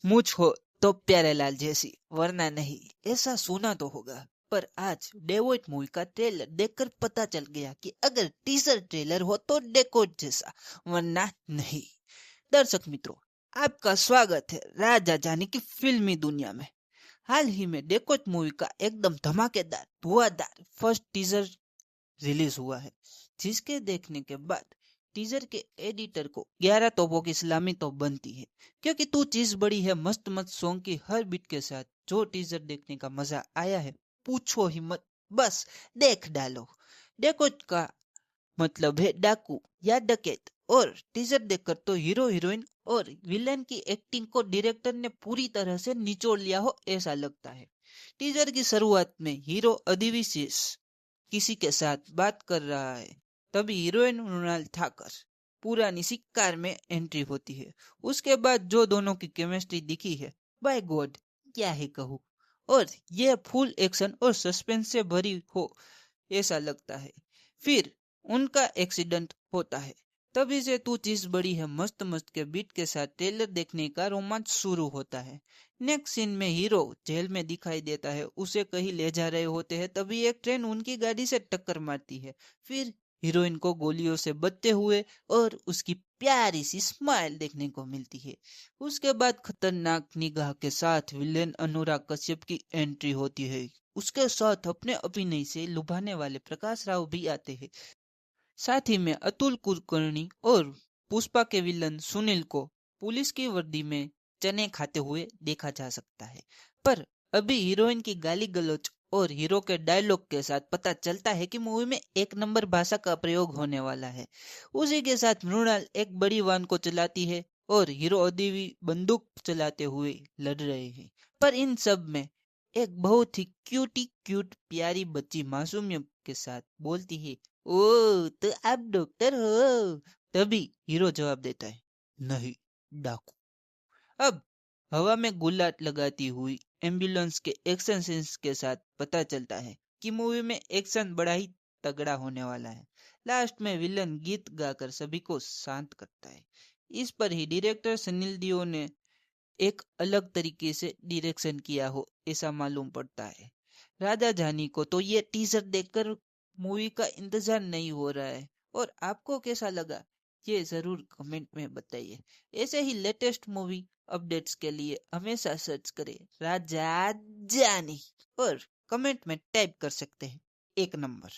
मुझ हो तो प्यारेलाल जैसी, वरना नहीं, ऐसा सुना तो होगा। पर आज डेवोइट मूवी का ट्रेलर देखकर पता चल गया कि अगर टीजर ट्रेलर हो तो डेकोट जैसा, वरना नहीं। दर्शक मित्रों, आपका स्वागत है राजा जानी की फिल्मी दुनिया में। हाल ही में डेकोट मूवी का एकदम धमाकेदार धुआंधार फर्स्ट टीजर रिलीज हुआ है, जिसके देखने के बाद टीजर के एडिटर को 11 तोपों की सलामी तो बनती है, क्योंकि तू चीज बड़ी है मस्त मस्त सॉन्ग की हर बीट के साथ जो टीजर देखने का मजा आया है, पूछो ही मत। बस देख डालो। देखो का मतलब है डाकू या डकैत, और टीजर देखकर तो हीरो हीरोइन और विलेन की एक्टिंग को डायरेक्टर ने पूरी तरह से निचोड़ लिया हो ऐसा लगता है। टीजर की शुरुआत में हीरो अधिविशेष किसी के साथ बात कर रहा है, तभी हीरोइन मृणाल ठाकर पुरानी सी कार में एंट्री होती है। उसके बाद जो दोनों की केमिस्ट्री दिखी है, बाय गॉड क्या ही कहूँ। और यह फुल एक्शन और सस्पेंस से भरी हो ऐसा लगता है। फिर उनका एक्सीडेंट होता है, तभी से तू चीज बड़ी है मस्त मस्त के बीट के साथ ट्रेलर देखने का रोमांच शुरू होता है। नेक्स्ट सीन में हीरो जेल में दिखाई देता है, उसे कहीं ले जा रहे होते हैं, तभी एक ट्रेन उनकी गाड़ी से टक्कर मारती है। फिर हीरोइन को गोलियों से बचते हुए और उसकी प्यारी सी स्माइल देखने को मिलती है। उसके बाद खतरनाक निगाह के साथ विलेन अनुराग कश्यप की एंट्री होती है। उसके साथ अपने अभिनय से लुभाने वाले प्रकाश राव भी आते हैं। साथ ही में अतुल कुलकर्णी और पुष्पा के विलन सुनील को पुलिस की वर्दी में चने खाते हुए देखा जा सकता है। पर अभी हीरोइन की गाली गलौज और हीरो के डायलॉग के साथ पता चलता है कि मूवी में एक नंबर भाषा का प्रयोग होने वाला है। उसी के साथ मृणाल एक बड़ी वाहन को चलाती है और हीरो अदीवी बंदूक चलाते हुए लड़ रहे हैं। पर इन सब में एक बहुत ही क्यूट प्यारी बच्ची मासूमियत के साथ बोलती है, ओ तो आप डॉक्टर हो। तभी हीरो जवाब देता है, नहीं, डाकू। अब हवा में गुलाट लगाती हुई एम्बुलेंस के एक्शन सीन्स के साथ पता चलता है कि मूवी में एक्शन बड़ा ही तगड़ा होने वाला है। लास्ट में विलन गीत गाकर सभी को शांत करता है। इस पर ही डायरेक्टर सुनील दियो ने एक अलग तरीके से डायरेक्शन किया हो ऐसा मालूम पड़ता है। राजा जानी को तो ये टीजर देखकर मूवी का इंतजार नहीं हो रहा है। और आपको कैसा लगा ये जरूर कमेंट में बताइए। ऐसे ही लेटेस्ट मूवी अपडेट्स के लिए हमेशा सर्च करें राजा जानी, और कमेंट में टाइप कर सकते हैं 1 नंबर।